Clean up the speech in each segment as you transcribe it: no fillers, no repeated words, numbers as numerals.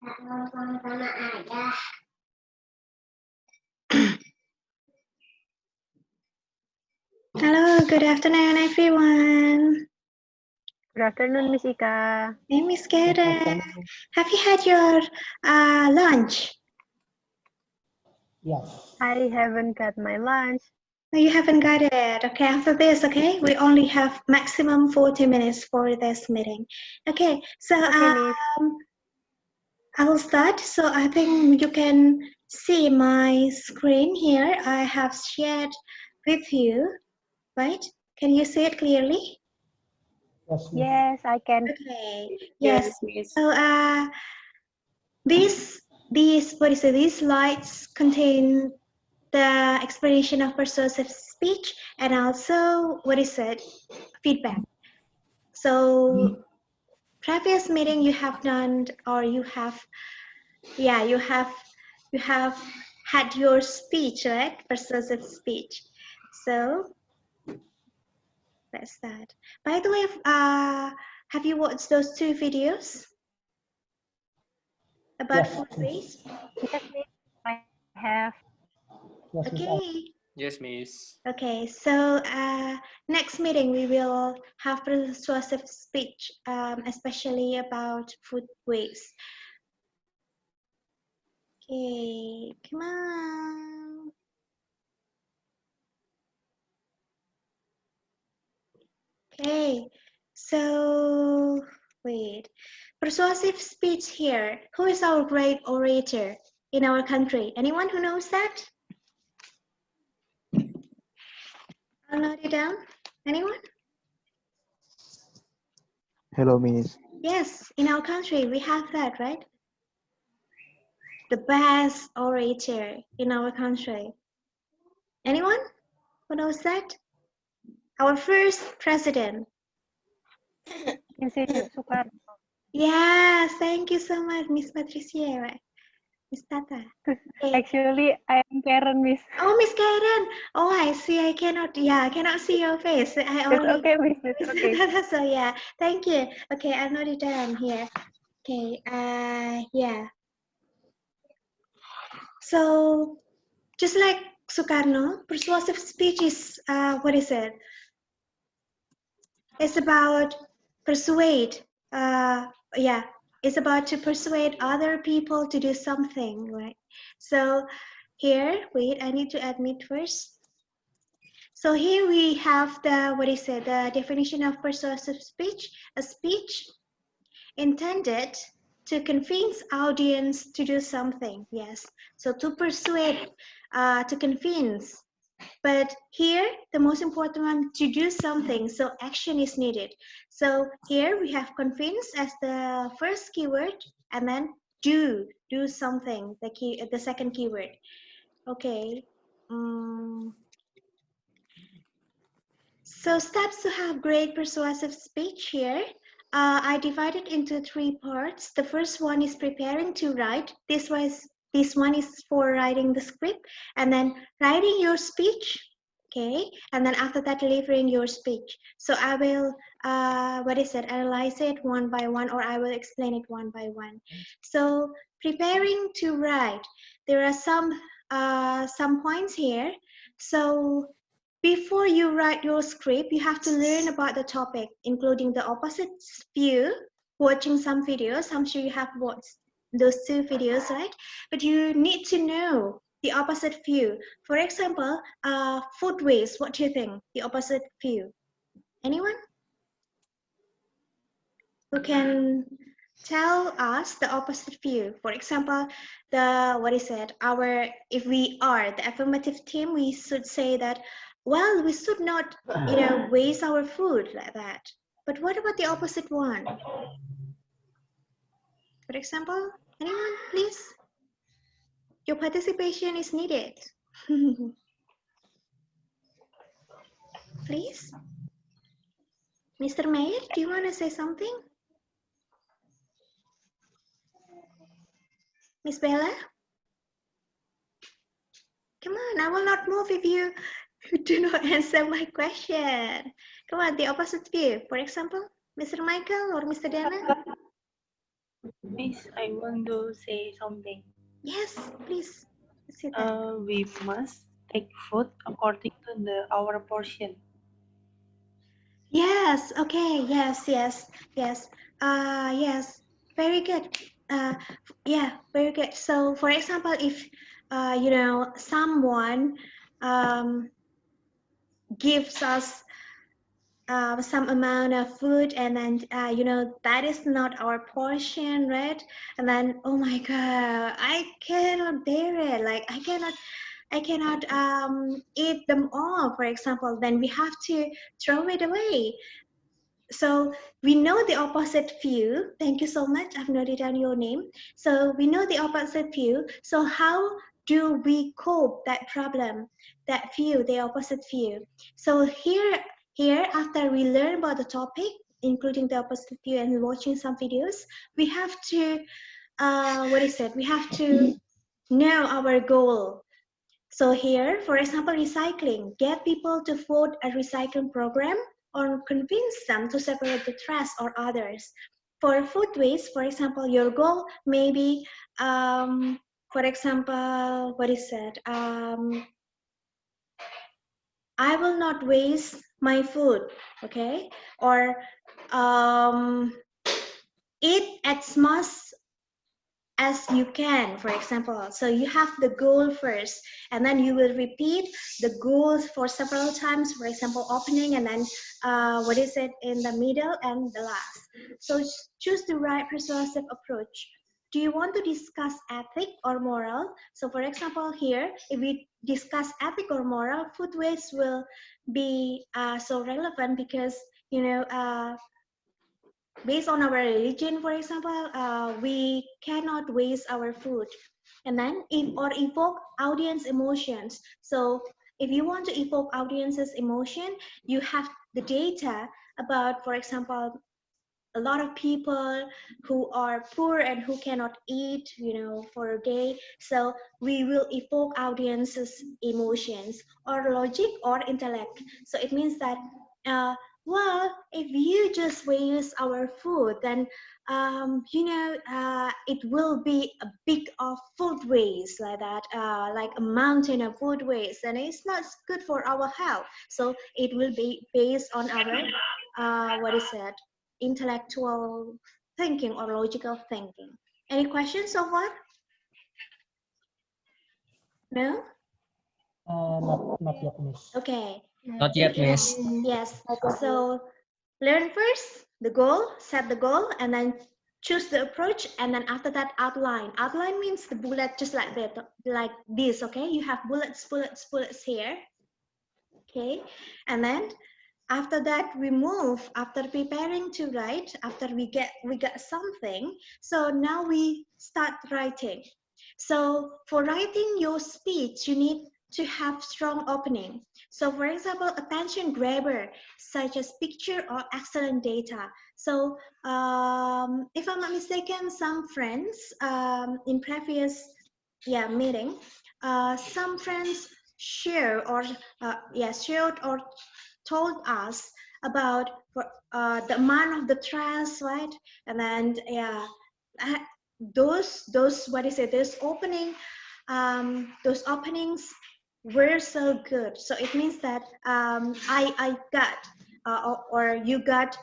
Sama-sama aja. Hello, good afternoon, everyone. Good afternoon, Miss Ika. Hey, Miss Karen. Have you had your lunch? Yes. I haven't got my lunch. No, you haven't got it. Okay, after this, okay, we only have maximum 40 minutes for this meeting. Okay, so Okay, Miss. I will start. So I think you can see my screen here. I have shared with you, right? Can you see it clearly? Yes, I can. Okay. Yes. Yes, Miss. So these what is it? These slides contain the explanation of persuasive speech and also what is it? Feedback. So previous meeting you have done or you have had your speech, right? Persuasive speech. So that's that. By the way, have you watched those two videos about food waste? Yes, Miss. I have. Okay. Yes, Miss. Okay, so next meeting we will have persuasive speech, especially about food waste. Okay, come on. Okay, so wait. Persuasive speech here. Who is our great orator in our country? Anyone who knows that? I'll note it down. Anyone? Hello, Miss. Yes, in our country we have that, right? The best orator in our country. Anyone who knows that? Our first president. Insinyur Soekarno. Yes, thank you so much, Miss Patricia, right? Miss Tata. Okay. Actually, I am Karen, Miss. Oh, Miss Karen. Oh, I see. I cannot see your face. I It's only. okay, Miss. It's okay. So yeah, thank you. Okay, I'll note it down here. Okay. Yeah. So just like Sukarno, persuasive speech is what is it? It's about persuade. Yeah, it's about to persuade other people to do something, right? So here, wait, I need to admit first. So here we have the, what is it, the definition of persuasive speech, a speech intended to convince audience to do something, yes. So to persuade, to convince. But here, the most important one, to do something, so action is needed. So here we have convince as the first keyword, and then do something, the second keyword. Okay. So steps to have great persuasive speech here. I divided into 3 parts. The first one is preparing to write. This one is for writing the script, and then writing your speech. Okay, and then after that, delivering your speech. So I will, analyze it one by one, or I will explain it one by one. So preparing to write, there are some points here. So before you write your script, you have to learn about the topic, including the opposite view, watching some videos. I'm sure you have watched those 2 videos, right? But you need to know the opposite view. For example, food waste, what do you think? The opposite view. Anyone who can tell us the opposite view? For example, if we are the affirmative team, we should say that, well, we should not, waste our food like that. But what about the opposite one? For example, anyone, please? Your participation is needed. Please? Mr. Mayor, do you want to say something? Miss Bella? Come on, I will not move if you do not answer my question. Come on, the opposite view. For example, Mr. Michael or Mr. Dana? Miss, I want to say something. Yes, please say that. We must take food according to our portion. Yes, okay, yes, yes, yes. Yes, very good. Uh, yeah, very good. So, for example, if someone um, gives us some amount of food, and then that is not our portion, right? And then, oh my God, I cannot bear it. Like I cannot eat them all, for example. Then we have to throw it away. So we know the opposite view. Thank you so much. I've noted down your name. So we know the opposite view. So how do we cope that problem, that view, the opposite view? So here after we learn about the topic, including the opposite view and watching some videos, we have to what is it? We have to know our goal. So here, for example, recycling, get people to vote a recycling program or convince them to separate the trash or others. For food waste, for example, your goal may be, for example, what is it? I will not waste my food, okay? Or um, eat as much as you can, for example. So you have the goal first, and then you will repeat the goals for several times, for example, opening, and then what is it in the middle and the last. So choose the right persuasive approach. Do you want to discuss ethic or moral? So for example, here, if we discuss ethic or moral, food waste will be so relevant because, you know, based on our religion, for example, we cannot waste our food. And then or evoke audience emotions. So if you want to evoke audience's emotion, you have the data about, for example, a lot of people who are poor and who cannot eat, for a day. So we will evoke audiences emotions or logic or intellect. So it means that uh, well, if you just waste our food, then it will be a big of food waste, like that, like a mountain of food waste, and it's not good for our health. So it will be based on our what is it, intellectual thinking or logical thinking. Any questions so far? No? Not yet, Miss. Okay. Not yet, Miss. Yes. So learn first the goal, set the goal, and then choose the approach, and then after that outline. Outline means the bullet, just like that, like this. Okay, you have bullets, bullets, bullets here. Okay, and then after that we move, after preparing to write, after we got something, so now we start writing. So for writing your speech, you need to have strong opening. So for example, attention grabber such as picture or excellent data. So if I'm not mistaken, some friends in previous meeting, some friends share or shared or told us about the amount of the trust, right? And then uh, those what is it? Those openings were so good. So it means that I got or you got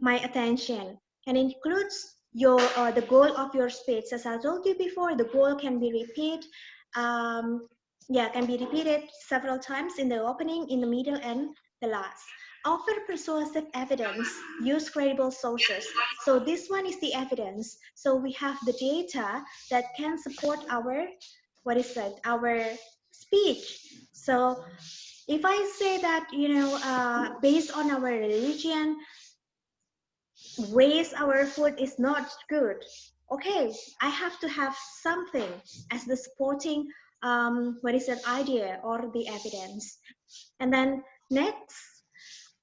my attention, and includes your the goal of your speech. As I told you before, the goal can be repeated. Can be repeated several times in the opening, in the middle, and the last. Offer persuasive evidence, use credible sources. So this one is the evidence. So we have the data that can support our, what is that, our speech. So if I say that, based on our religion, waste our food is not good. Okay, I have to have something as the supporting, what is that, idea or the evidence. And then next,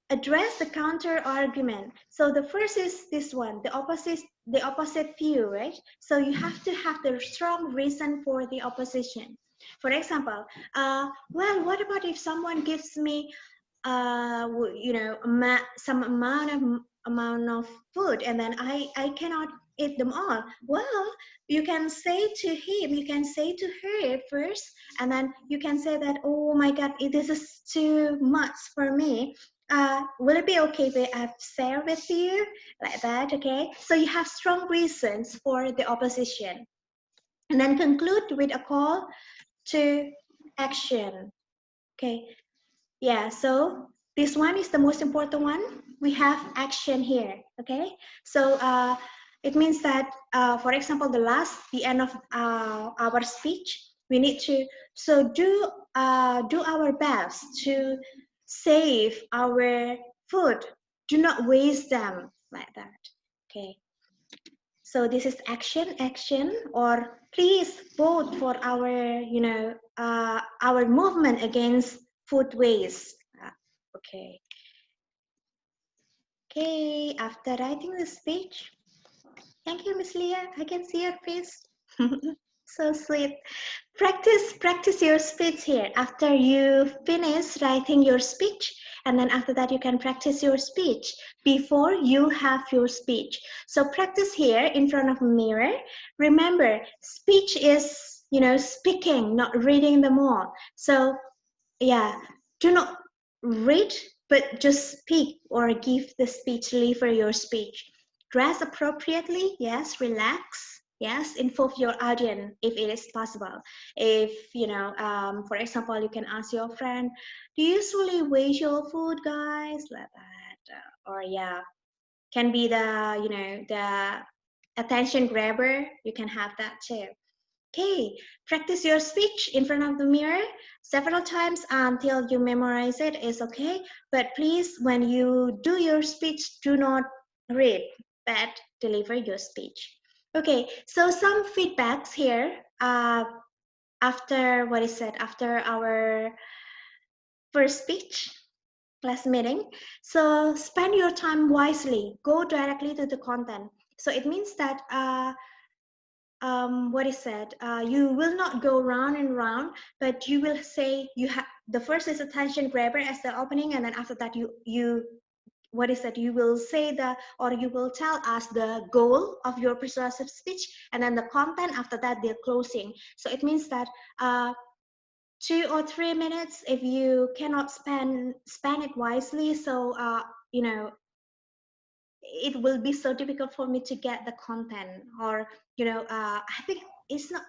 address the counter argument. So the first is this one, the opposite view, right? So you have to have the strong reason for the opposition. For example, well, what about if someone gives me some amount of food, and then I cannot eat them all. Well, you can say to him, you can say to her first, and then you can say that, oh my God, this is too much for me. Will it be okay if I share with you like that? Okay, so you have strong reasons for the opposition, and then conclude with a call to action. Okay, yeah, so this one is the most important one. We have action here, okay? So it means that, for example, the end of our speech, we need to, so do our best to save our food. Do not waste them like that, okay? So this is action, or please vote for our, our movement against food waste. Okay. Okay, after writing the speech, thank you, Miss Leah. I can see your face. So sweet. Practice your speech here. After you finish writing your speech, and then after that you can practice your speech before you have your speech. So practice here in front of a mirror. Remember, speech is, speaking, not reading them all. So yeah, do not read, but just speak or give the speech, deliver your speech. Dress appropriately, yes, relax, yes, involve your audience if it is possible. If, for example, you can ask your friend, do you usually waste your food, guys? Like that. Or yeah, can be the attention grabber, you can have that too. Okay, practice your speech in front of the mirror several times until you memorize it is okay. But please, when you do your speech, do not read, but deliver your speech. Okay, so some feedbacks here after what is said, after our first speech, class meeting. So spend your time wisely, go directly to the content. So it means that what is said, you will not go round and round, but you will say you have the first is attention grabber as the opening, and then after that you what is that, you will say or you will tell us the goal of your persuasive speech, and then the content after that, the closing. So it means that 2 or 3 minutes, if you cannot spend it wisely, so it will be so difficult for me to get the content, or I think it's not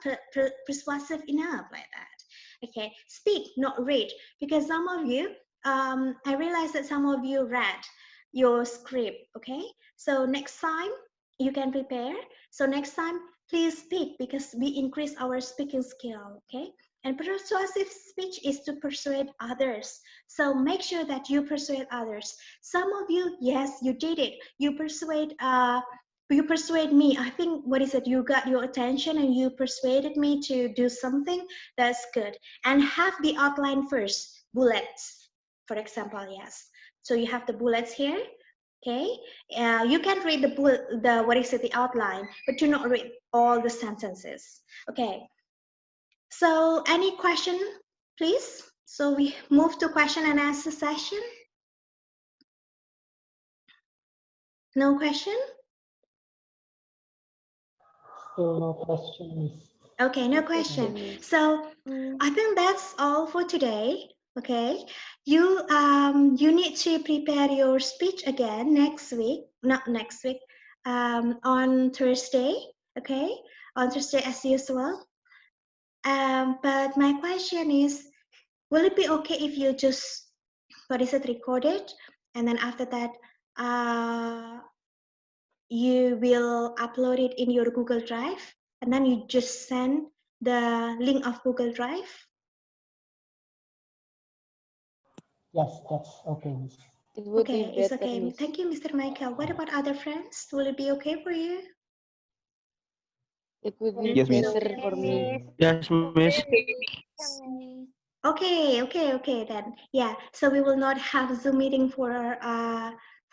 persuasive enough like that. Okay, speak, not read, because some of you, I realize that some of you read your script. Okay, so next time you can prepare. So next time, please speak, because we increase our speaking skill. Okay, and persuasive speech is to persuade others. So make sure that you persuade others. Some of you, yes, you did it. You persuade me. I think, what is it? You got your attention and you persuaded me to do something. That's good. And have the outline first, bullets, for example, yes. So you have the bullets here. Okay, you can read the outline, but do not read all the sentences. Okay. So any question, please? So we move to question and answer session. No question? Still no question, Miss. Okay, no question. So I think that's all for today. Okay, you need to prepare your speech again next week, not next week, on Thursday. Okay, on Thursday as usual. But my question is, will it be okay if you just record it, and then after that, you will upload it in your Google Drive, and then you just send the link of Google Drive? Yes, that's okay, Miss. It would be Okay, it's better, okay. Miss. Thank you, Mr. Michael. What about other friends? Will it be okay for you? It would be Yes, Miss. better for me. Yes, Miss. Okay, then. Yeah, so we will not have Zoom meeting for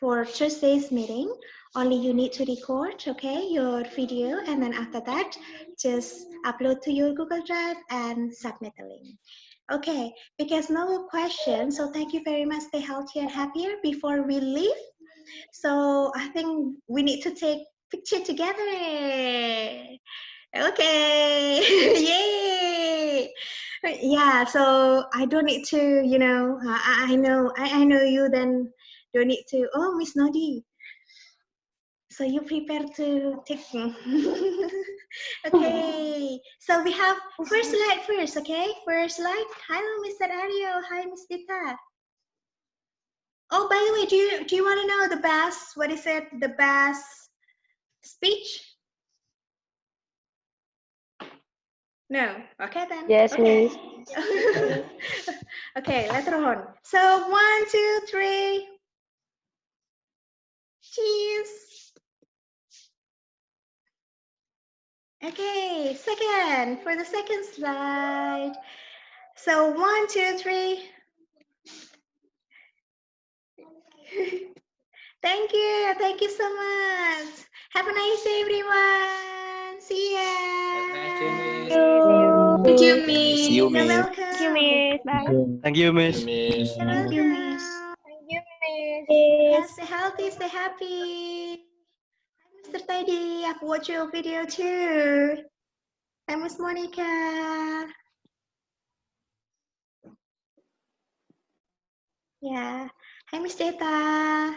Thursday's meeting. Only you need to record, okay, your video, and then after that, just upload to your Google Drive and submit the link. Okay, because no questions, so thank you very much. Stay healthy and happier before we leave. So I think we need to take picture together. Okay, yay! Yeah, so I don't need to, I know you. Then don't need to. Oh, Miss Nodi, so you prepare to take me. Okay, so we have first slide first. Okay, first slide. Hello, Mr. Aryo. Hi, Miss Dita. Oh, by the way, do you want to know the best? What is it? The best speech? No. Okay then. Yes, Okay. Miss. Okay, later on. So 1, 2, 3. Cheese. Okay, second for the second slide. So 1, 2, 3. Thank you so much. Have a nice day, everyone. See ya. Thank you, See Miss. you. You're Thank you, welcome. Miss. Bye. Thank you, Thank you, Miss. Miss. You're Thank you, welcome. Miss. Thank you, Miss. Yeah, stay healthy, stay happy. Hi, Mr. Tidy. I've watched your video too. Hi, Miss Monica. Yeah. Hi, Miss Data.